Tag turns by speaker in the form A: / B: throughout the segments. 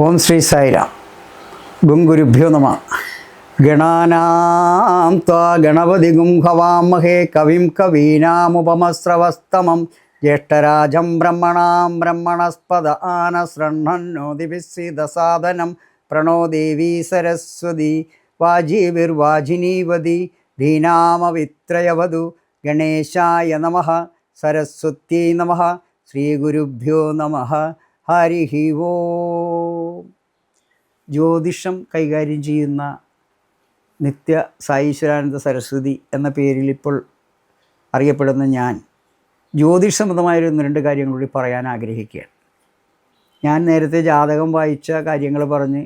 A: ഓം ശ്രീ സായിരാം. ഗുരുഭ്യോ നമ. ഗണാനാം ത്വാ ഗണപതിഗും ഹവാമഹേ കവിം കവീനാമുപമസ്രവസ്തമം ജ്യേഷ്ഠരാജം ബ്രഹ്മണാം ബ്രഹ്മണസ്പദ ആനസൃണ്ണന്നോതിഭിസ്സീദസാദനം പ്രണോ ദേവീ സരസ്വതി വാജീവിർവാജിനീവതി ധീനാമവിത്രയവധു. ഗണേശായ നമഃ. സരസ്വത്യൈ നമഃ. ശ്രീഗുരുഭ്യോ നമഃ. ഹരി ഓം. ജ്യോതിഷം കൈകാര്യം ചെയ്യുന്ന നിത്യ സായീശ്വരാനന്ദ സരസ്വതി എന്ന പേരിൽ ഇപ്പോൾ അറിയപ്പെടുന്ന ഞാൻ ജ്യോതിഷ സംബന്ധമായൊരു ഒന്ന് രണ്ട് കാര്യങ്ങൾ കൂടി പറയാൻ ആഗ്രഹിക്കുകയാണ്. ഞാൻ നേരത്തെ ജാതകം വായിച്ച കാര്യങ്ങൾ പറഞ്ഞ്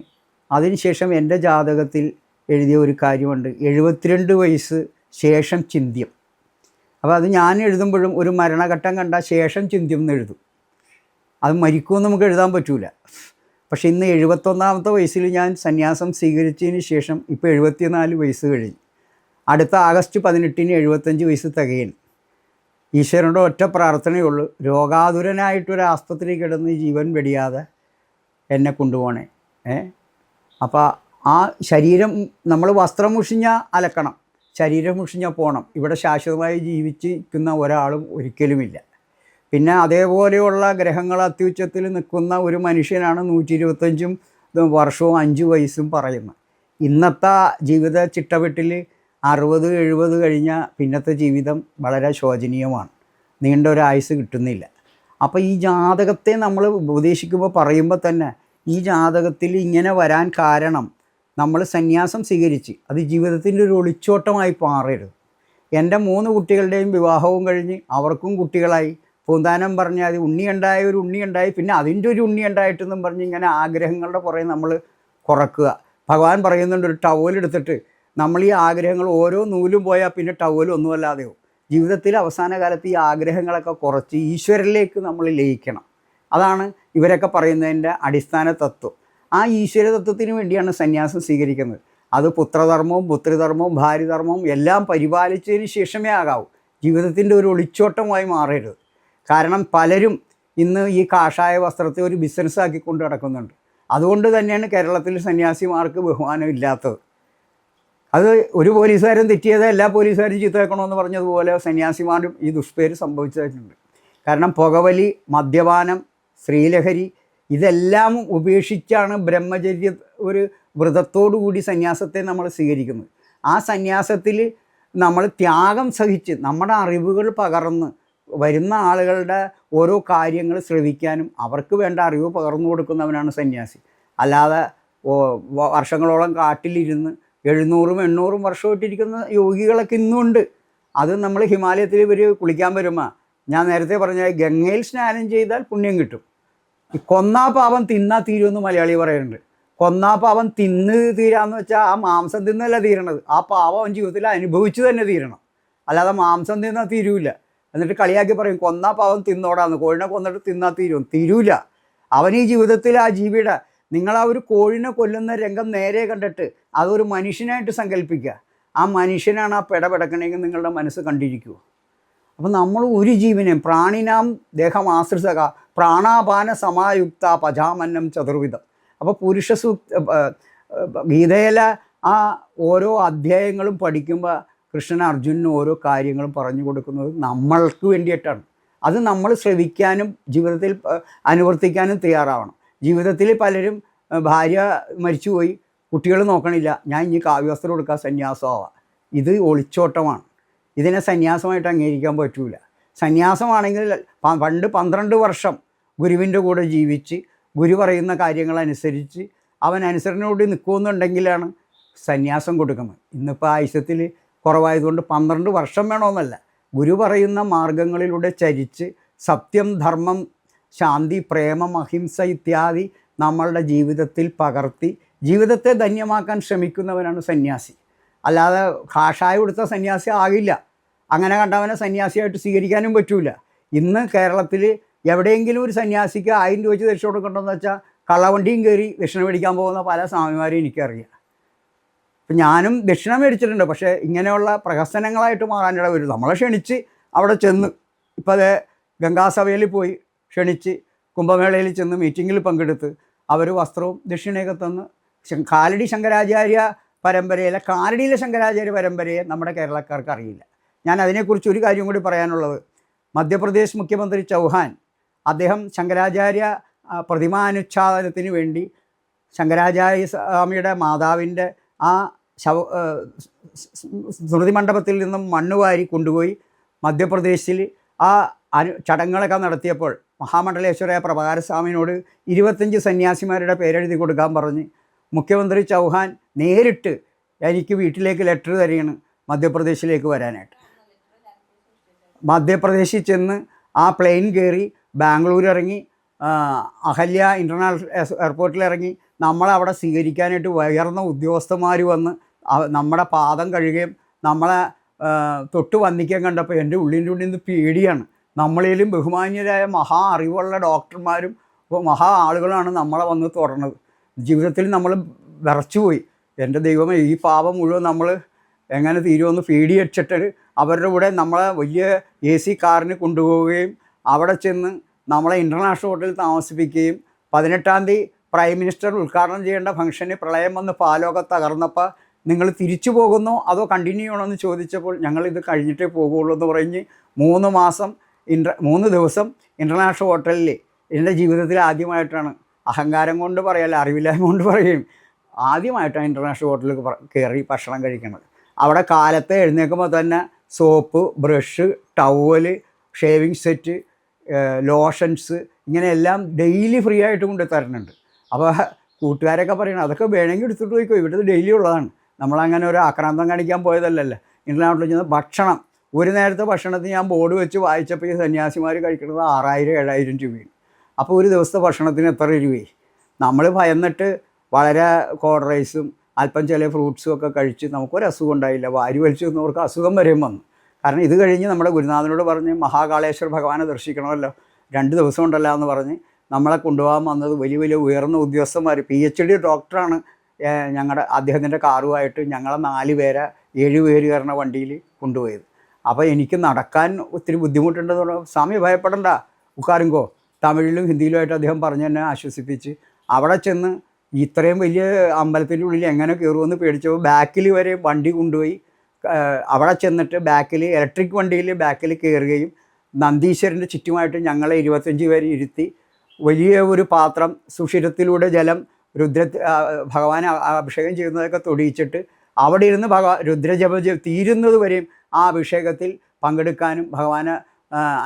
A: അതിനുശേഷം എൻ്റെ ജാതകത്തിൽ എഴുതിയ ഒരു കാര്യമുണ്ട്, 72 വയസ്സ് ശേഷം ചിന്ത്യം. അപ്പോൾ അത് ഞാൻ എഴുതുമ്പോഴും ഒരു മരണഘട്ടം കണ്ട ശേഷം ചിന്ത്യം എന്ന് എഴുതും. അത് മരിക്കുമെന്ന് നമുക്ക് എഴുതാൻ പറ്റില്ല. പക്ഷേ ഇന്ന് 71ാമത്തെ വയസ്സിൽ ഞാൻ സന്യാസം സ്വീകരിച്ചതിന് ശേഷം ഇപ്പോൾ 74 വയസ്സ് കഴിഞ്ഞു. അടുത്ത ആഗസ്റ്റ് 18-ന് 75 വയസ്സ് തികയും. ഈശ്വരൻ്റെ ഒറ്റ പ്രാർത്ഥനയുള്ളൂ, രോഗാതുരനായിട്ടൊരു ആസ്പത്രി കിടന്ന് ജീവൻ വെടിയാതെ എന്നെ കൊണ്ടുപോകണേ. അപ്പോൾ ആ ശരീരം നമ്മൾ വസ്ത്രം മുഷിഞ്ഞാൽ അലക്കണം, ശരീരം മുഷിഞ്ഞാൽ പോകണം. ഇവിടെ ശാശ്വതമായി ജീവിച്ചിരിക്കുന്ന ഒരാളും ഒരിക്കലുമില്ല. പിന്നെ അതേപോലെയുള്ള ഗ്രഹങ്ങൾ അത്യുച്ചത്തിൽ നിൽക്കുന്ന ഒരു മനുഷ്യനാണ് 125 വർഷവും 5 വയസ്സും പറയുന്നത്. ഇന്നത്തെ ജീവിത ചിട്ടവെട്ടിൽ 60-70 കഴിഞ്ഞാൽ പിന്നത്തെ ജീവിതം വളരെ ശോചനീയമാണ്, നീണ്ട ഒരു ആയുസ് കിട്ടുന്നില്ല. അപ്പോൾ ഈ ജാതകത്തെ നമ്മൾ ഉപദേശിക്കുമ്പോൾ പറയുമ്പോൾ തന്നെ ഈ ജാതകത്തിൽ ഇങ്ങനെ വരാൻ കാരണം നമ്മൾ സന്യാസം സ്വീകരിച്ച് അത് ജീവിതത്തിൻ്റെ ഒരു ഒളിച്ചോട്ടമായി മാറരുത്. എൻ്റെ 3 കുട്ടികളുടെയും വിവാഹവും കഴിഞ്ഞ് അവർക്കും കുട്ടികളായി, പൂന്താനം പറഞ്ഞാൽ ഉണ്ണിയുണ്ടായ ഒരു ഉണ്ണിയുണ്ടായി, പിന്നെ അതിൻ്റെ ഒരു ഉണ്ണിയുണ്ടായിട്ടെന്നും പറഞ്ഞ് ഇങ്ങനെ ആഗ്രഹങ്ങളുടെ പുറകെ നമ്മൾ കുറക്കുക. ഭഗവാൻ പറയുന്നുണ്ട്, ഒരു ടവലെടുത്തിട്ട് നമ്മൾ ഈ ആഗ്രഹങ്ങൾ ഓരോ നൂലും പോയാൽ പിന്നെ ടവലൊന്നുമല്ലാതെയോ. ജീവിതത്തിൽ അവസാന കാലത്ത് ഈ ആഗ്രഹങ്ങളൊക്കെ കുറച്ച് ഈശ്വരനിലേക്ക് നമ്മൾ ലയിക്കണം. അതാണ് ഇവരൊക്കെ പറയുന്നതിൻ്റെ അടിസ്ഥാന തത്വം. ആ ഈശ്വര തത്വത്തിന് വേണ്ടിയാണ് സന്യാസം സ്വീകരിക്കുന്നത്. അത് പുത്രധർമ്മവും പുത്രിധർമ്മവും ഭാര്യധർമ്മവും എല്ലാം പരിപാലിച്ചതിന് ശേഷമേ ആകാവൂ. ജീവിതത്തിൻ്റെ ഒരു ഒളിച്ചോട്ടമായി മാറരുത്. കാരണം പലരും ഇന്ന് ഈ കാഷായ വസ്ത്രത്തെ ഒരു ബിസിനസ്സാക്കി കൊണ്ട് നടക്കുന്നുണ്ട്. അതുകൊണ്ട് തന്നെയാണ് കേരളത്തിൽ സന്യാസിമാർക്ക് ബഹുമാനം ഇല്ലാത്തത്. അത് ഒരു പോലീസുകാരൻ തെറ്റിയത് എല്ലാ പോലീസുകാരും ചീത്തവെക്കണമെന്ന് പറഞ്ഞതുപോലെ സന്യാസിമാരും ഈ ദുഷ്പേര് സംഭവിച്ചിട്ടുണ്ട്. കാരണം പുകവലി, മദ്യപാനം, സ്ത്രീലഹരി ഇതെല്ലാം ഉപേക്ഷിച്ചാണ് ബ്രഹ്മചര്യ ഒരു വ്രതത്തോടു കൂടി സന്യാസത്തെ നമ്മൾ സ്വീകരിക്കുന്നത്. ആ സന്യാസത്തിൽ നമ്മൾ ത്യാഗം സഹിച്ച് നമ്മുടെ അറിവുകൾ പകർന്ന് വരുന്ന ആളുകളുടെ ഓരോ കാര്യങ്ങൾ ശ്രവിക്കാനും അവർക്ക് വേണ്ട അറിവ് പകർന്നു കൊടുക്കുന്നവനാണ് സന്യാസി. അല്ലാതെ വർഷങ്ങളോളം കാട്ടിലിരുന്ന് 700-800 വർഷമായിട്ടിരിക്കുന്ന യോഗികളൊക്കെ ഇന്നുണ്ട്. അത് നമ്മൾ ഹിമാലയത്തിൽ ഇവർ കുളിക്കാൻ വരുമ്പോൾ ഞാൻ നേരത്തെ പറഞ്ഞ ഗംഗയിൽ സ്നാനം ചെയ്താൽ പുണ്യം കിട്ടും. ഈ കൊന്നാ പാപം തിന്നാ തീരുമെന്ന് മലയാളി പറയുന്നുണ്ട്. കൊന്നാ പാപം തിന്ന് തീരാന്ന് വെച്ചാൽ ആ മാംസം തിന്നല്ല തീരണത്, ആ പാപം ജീവിതത്തിൽ അനുഭവിച്ച് തന്നെ തീരണം. അല്ലാതെ മാംസം തിന്നാൽ തീരൂല. എന്നിട്ട് കളിയാക്കി പറയും കൊന്നാ പാവം തിന്നോടാന്ന്, കോഴിനെ കൊന്നിട്ട് തിന്നാൽ തീരൂല. അവൻ ഈ ജീവിതത്തിൽ ആ ജീവിയുടെ നിങ്ങൾ ആ ഒരു കോഴിനെ കൊല്ലുന്ന രംഗം നേരെ കണ്ടിട്ട് അതൊരു മനുഷ്യനായിട്ട് സങ്കല്പിക്കുക. ആ മനുഷ്യനാണ് ആ പിടപെടക്കണമെങ്കിൽ നിങ്ങളുടെ മനസ്സ് കണ്ടിരിക്കുക. അപ്പം നമ്മൾ ഒരു ജീവനെയും പ്രാണിനാം ദേഹമാശ്രിതക പ്രാണാപാന സമായുക്ത പജാമന്നം ചതുർവിധം. അപ്പോൾ പുരുഷ ഗീതയിലെ ആ ഓരോ അധ്യായങ്ങളും പഠിക്കുമ്പോൾ കൃഷ്ണൻ അർജുനന് ഓരോ കാര്യങ്ങളും പറഞ്ഞു കൊടുക്കുന്നത് നമ്മൾക്ക് വേണ്ടിയിട്ടാണ്. അത് നമ്മൾ ശ്രവിക്കാനും ജീവിതത്തിൽ അനുവർത്തിക്കാനും തയ്യാറാവണം. ജീവിതത്തിൽ പലരും ഭാര്യ മരിച്ചുപോയി, കുട്ടികൾ നോക്കണില്ല, ഞാൻ ഇനി കാവ്യവസ്ത്രം കൊടുക്കുക സന്യാസമാവാം. ഇത് ഒളിച്ചോട്ടമാണ്. ഇതിനെ സന്യാസമായിട്ട് അംഗീകരിക്കാൻ പറ്റില്ല. സന്യാസമാണെങ്കിൽ പണ്ട് 12 വർഷം ഗുരുവിൻ്റെ കൂടെ ജീവിച്ച് ഗുരു പറയുന്ന കാര്യങ്ങളനുസരിച്ച് അവൻ അനുസരണയോട് നിൽക്കുമെന്നുണ്ടെങ്കിലാണ് സന്യാസം കൊടുക്കുന്നത്. ഇന്നിപ്പോൾ ആയുഷ്യത്തിൽ കുറവായതുകൊണ്ട് 12 വർഷം വേണമെന്നല്ല, ഗുരു പറയുന്ന മാർഗങ്ങളിലൂടെ ചരിച്ച് സത്യം, ധർമ്മം, ശാന്തി, പ്രേമം, അഹിംസ ഇത്യാദി നമ്മളുടെ ജീവിതത്തിൽ പകർത്തി ജീവിതത്തെ ധന്യമാക്കാൻ ശ്രമിക്കുന്നവനാണ് സന്യാസി. അല്ലാതെ കാഷായ കൊടുത്ത സന്യാസി ആകില്ല. അങ്ങനെ കണ്ടവനെ സന്യാസിയായിട്ട് സ്വീകരിക്കാനും പറ്റൂല. ഇന്ന് കേരളത്തിൽ എവിടെയെങ്കിലും ഒരു സന്യാസിക്ക് 1000 രൂപ വെച്ച് ദക്ഷിണ കൊടുക്കണമെന്ന് വെച്ചാൽ കള്ളവണ്ടിയും കയറി ദക്ഷിണ മേടിക്കാൻ പോകുന്ന പല സ്വാമിമാരെയും എനിക്കറിയാം. അപ്പം ഞാനും ദക്ഷിണ മേടിച്ചിട്ടുണ്ട്. പക്ഷേ ഇങ്ങനെയുള്ള പ്രഹസനങ്ങളായിട്ട് മാറാനിട വരും. നമ്മളെ ക്ഷണിച്ച് അവിടെ ചെന്ന്, ഇപ്പോൾ അത് ഗംഗാസഭയിൽ പോയി ക്ഷണിച്ച് കുംഭമേളയിൽ ചെന്ന് മീറ്റിങ്ങിൽ പങ്കെടുത്ത് അവർ വസ്ത്രവും ദക്ഷിണയൊക്കെ തന്ന് കാലടി ശങ്കരാചാര്യ പരമ്പരയിലെ കാലടിയിലെ ശങ്കരാചാര്യ പരമ്പരയെ നമ്മുടെ കേരളക്കാർക്ക് അറിയില്ല. ഞാൻ അതിനെക്കുറിച്ച് ഒരു കാര്യം കൂടി പറയാനുള്ളത്, മധ്യപ്രദേശ് മുഖ്യമന്ത്രി ചൗഹാൻ അദ്ദേഹം ശങ്കരാചാര്യ പ്രതിമാനുച്ഛാദനത്തിന് വേണ്ടി ശങ്കരാചാര്യ സ്വാമിയുടെ മാതാവിൻ്റെ ആ സ്മൃതി മണ്ഡപത്തിൽ നിന്നും മണ്ണ് വാരി കൊണ്ടുപോയി മധ്യപ്രദേശിൽ ആ ചടങ്ങുകളൊക്കെ നടത്തിയപ്പോൾ മഹാമണ്ഡലേശ്വരയ പ്രഭാകരസ്വാമിനോട് 25 സന്യാസിമാരുടെ പേരെഴുതി കൊടുക്കാൻ പറഞ്ഞ് മുഖ്യമന്ത്രി ചൗഹാൻ നേരിട്ട് എനിക്ക് വീട്ടിലേക്ക് ലെറ്റർ തരികയാണ് മധ്യപ്രദേശിലേക്ക് വരാനായിട്ട്. മധ്യപ്രദേശിൽ ചെന്ന് ആ പ്ലെയിൻ കയറി ബാംഗ്ലൂർ ഇറങ്ങി, അഹല്യ ഇൻ്റർനാഷണൽ എയർപോർട്ടിൽ ഇറങ്ങി നമ്മളവിടെ സ്വീകരിക്കാനായിട്ട് ഉയർന്ന ഉദ്യോഗസ്ഥന്മാർ വന്ന് നമ്മുടെ പാദം കഴുകുകയും നമ്മളെ തൊട്ട് വന്ദിക്കാൻ കണ്ടപ്പോൾ എൻ്റെ ഉള്ളിൻ്റെ ഉള്ളിൽ നിന്ന് പേടിയാണ്. നമ്മളിലും ബഹുമാന്യരായ മഹാ അറിവുള്ള ഡോക്ടർമാരും മഹാ ആളുകളാണ് നമ്മളെ വന്ന് തുടർന്നത്. ജീവിതത്തിൽ നമ്മൾ വിറച്ചുപോയി. എൻ്റെ ദൈവമേ, ഈ പാപം മുഴുവൻ നമ്മൾ എങ്ങനെ തീരുമെന്ന് പേടിയടിച്ചിട്ട് അവരുടെ കൂടെ നമ്മളെ വലിയ AC കാറിന് കൊണ്ടുപോവുകയും അവിടെ ചെന്ന് നമ്മളെ ഇൻ്റർനാഷണൽ ഹോട്ടലിൽ താമസിപ്പിക്കുകയും 18-ാം തീയതി പ്രൈം മിനിസ്റ്റർ ഉദ്ഘാടനം ചെയ്യേണ്ട ഫംഗ്ഷന് പ്രളയം വന്ന് പാലമൊക്കെ തകർന്നപ്പോൾ നിങ്ങൾ തിരിച്ചു പോകുന്നോ അതോ കണ്ടിന്യൂ ചെയ്യണമെന്ന് ചോദിച്ചപ്പോൾ ഞങ്ങളിത് കഴിഞ്ഞിട്ടേ പോകുള്ളൂ എന്ന് പറഞ്ഞ് 3 ദിവസം ഇൻ്റർനാഷണൽ ഹോട്ടലിൽ എൻ്റെ ജീവിതത്തിൽ ആദ്യമായിട്ടാണ്, അഹങ്കാരം കൊണ്ട് പറയല്ല, അറിവില്ലായ്മ കൊണ്ട് പറയുകയും, ആദ്യമായിട്ടാണ് ഇൻ്റർനാഷണൽ ഹോട്ടലിൽ കയറി ഭക്ഷണം കഴിക്കുന്നത്. അവിടെ കാലത്തെ എഴുന്നേൽക്കുമ്പോൾ തന്നെ soap, brush, towel, shaving set, lotions ഇങ്ങനെയെല്ലാം ഡെയിലി ഫ്രീ ആയിട്ട് കൊണ്ട് തരുന്നുണ്ട്. അപ്പോൾ കൂട്ടുകാരൊക്കെ പറയണം അതൊക്കെ വേണമെങ്കിൽ എടുത്തിട്ട് പോയിക്കോ, ഇവിടുത്തെ ഡെയിലി ഉള്ളതാണ്, നമ്മളങ്ങനെ ഒരു ആക്രാന്തം കാണിക്കാൻ പോയതല്ലല്ലോ. ഇൻ്റർനാഷണൽ ചെന്ന് ഭക്ഷണം, ഒരു നേരത്തെ ഭക്ഷണത്തിന് ഞാൻ ബോർഡ് വെച്ച് വായിച്ചപ്പോൾ ഈ സന്യാസിമാർ കഴിക്കുന്നത് 6000-7000 രൂപയാണ്. അപ്പോൾ ഒരു ദിവസത്തെ ഭക്ഷണത്തിന് എത്ര രൂപയായി? നമ്മൾ ഭയന്നിട്ട് വളരെ കോഡ് റൈസും അല്പം ചില ഫ്രൂട്ട്സും ഒക്കെ കഴിച്ച് നമുക്കൊരു അസുഖം ഉണ്ടായില്ല. വാരി വലിച്ചു നിന്നവർക്ക് അസുഖം വരെയും വന്നു. കാരണം ഇത് കഴിഞ്ഞ് നമ്മുടെ ഗുരുനാഥനോട് പറഞ്ഞ് മഹാകാളേശ്വര ഭഗവാനെ ദർശിക്കണമല്ലോ, 2 ദിവസം ഉണ്ടല്ലോ എന്ന് പറഞ്ഞ് നമ്മളെ കൊണ്ടുപോകാൻ വന്നത് വലിയ ഉയർന്ന ഉദ്യോഗസ്ഥന്മാർ. PhD ഡോക്ടറാണ് അദ്ദേഹത്തിൻ്റെ കാറുമായിട്ട് ഞങ്ങളെ 4 പേരെ 7 പേര് കയറുന്ന വണ്ടിയിൽ കൊണ്ടുപോയത്. അപ്പോൾ എനിക്ക് നടക്കാൻ ഒത്തിരി ബുദ്ധിമുട്ടുണ്ടെന്ന് പറഞ്ഞു. സ്വാമി ഭയപ്പെടണ്ട, ഉക്കാരുങ്കോ, തമിഴിലും ഹിന്ദിയിലുമായിട്ട് അദ്ദേഹം പറഞ്ഞ് എന്നെ ആശ്വസിപ്പിച്ച് അവിടെ ചെന്ന് ഇത്രയും വലിയ അമ്പലത്തിൻ്റെ ഉള്ളിൽ എങ്ങനെ കയറുമെന്ന് പേടിച്ചപ്പോൾ ബാക്കിൽ വരെ വണ്ടി കൊണ്ടുപോയി. അവിടെ ചെന്നിട്ട് ബാക്കിൽ ഇലക്ട്രിക് വണ്ടിയിൽ ബാക്കിൽ കയറുകയും നന്ദീശ്വരൻ്റെ ചുറ്റുമായിട്ട് ഞങ്ങളെ 25 പേര് ഇരുത്തി വലിയ ഒരു പാത്രം സുഷിരത്തിലൂടെ ജലം ഭഗവാനെ അഭിഷേകം ചെയ്യുന്നതൊക്കെ തൊടിയിച്ചിട്ട് അവിടെ ഇരുന്ന് രുദ്രജപം തീരുന്നത് വരെയും ആ അഭിഷേകത്തിൽ പങ്കെടുക്കാനും ഭഗവാന്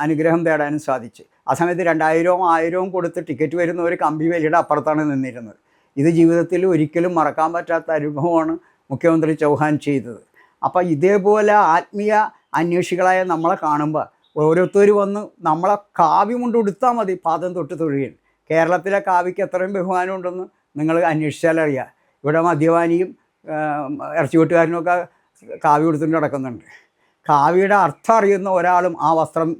A: അനുഗ്രഹം തേടാനും സാധിച്ചു. ആ സമയത്ത് 2000-1000 കൊടുത്ത് ടിക്കറ്റ് വരുന്നവർ കമ്പി വേലിയുടെ അപ്പുറത്താണ് നിന്നിരുന്നത്. ഇത് ജീവിതത്തിൽ ഒരിക്കലും മറക്കാൻ പറ്റാത്ത അനുഭവമാണ് മുഖ്യമന്ത്രി ചൗഹാൻ ചെയ്തത്. അപ്പോൾ ഇതേപോലെ ആത്മീയ അന്വേഷികളായ നമ്മളെ കാണുമ്പോൾ ഓരോരുത്തർ വന്ന് നമ്മളെ കാവ്യം കൊണ്ട് ഉടുത്താൽ മതി പാദം തൊട്ട് തൊഴുകയും. കേരളത്തിലെ കാവ്യക്ക് എത്രയും ബഹുമാനം ഉണ്ടെന്ന് നിങ്ങൾ അന്വേഷിച്ചാലറിയാം. ഇവിടെ മദ്യപാനിയും ഇറച്ചിവെട്ടുകാരനുമൊക്കെ കാവ്യ കൊടുത്തിട്ട് നടക്കുന്നുണ്ട്. കാവ്യയുടെ അർത്ഥം അറിയുന്ന ഒരാളും ആ വസ്ത്രം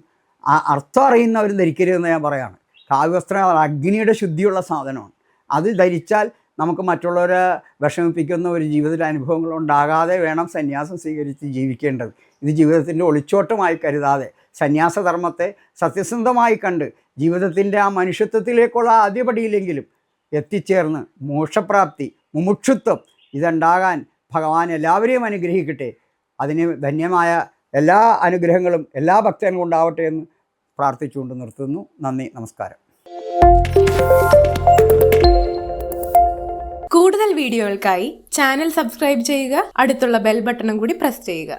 A: അർത്ഥം അറിയുന്നവരും ധരിക്കരുതെന്ന് ഞാൻ പറയാണ്. കാവ്യവസ്ത്രം അഗ്നിയുടെ ശുദ്ധിയുള്ള സാധനമാണ്. അത് ധരിച്ചാൽ നമുക്ക് മറ്റുള്ളവരെ വിഷമിപ്പിക്കുന്ന ഒരു ജീവിതത്തിൽ അനുഭവങ്ങൾ ഉണ്ടാകാതെ വേണം സന്യാസം സ്വീകരിച്ച് ജീവിക്കേണ്ടത്. ഇത് ജീവിതത്തിൻ്റെ ഒളിച്ചോട്ടമായി കരുതാതെ സന്യാസധർമ്മത്തെ സത്യസന്ധമായി കണ്ട് ജീവിതത്തിൻ്റെ ആ മനുഷ്യത്വത്തിലേക്കുള്ള ആദ്യപടിയിലെങ്കിലും എത്തിച്ചേർന്ന് മോക്ഷപ്രാപ്തി, മുമുക്ഷുത്വം ഇതുണ്ടാകാൻ ഭഗവാൻ എല്ലാവരെയും അനുഗ്രഹിക്കട്ടെ. അതിന് ധന്യമായ എല്ലാ അനുഗ്രഹങ്ങളും എല്ലാ ഭക്തനും ഉണ്ടാവട്ടെ എന്ന് പ്രാർത്ഥിച്ചുകൊണ്ട് നിർത്തുന്നു. നന്ദി, നമസ്കാരം.
B: കൂടുതൽ വീഡിയോകൾക്കായി ചാനൽ സബ്സ്ക്രൈബ് ചെയ്യുക, അടുത്തുള്ള ബെൽ ബട്ടണും കൂടി പ്രസ് ചെയ്യുക.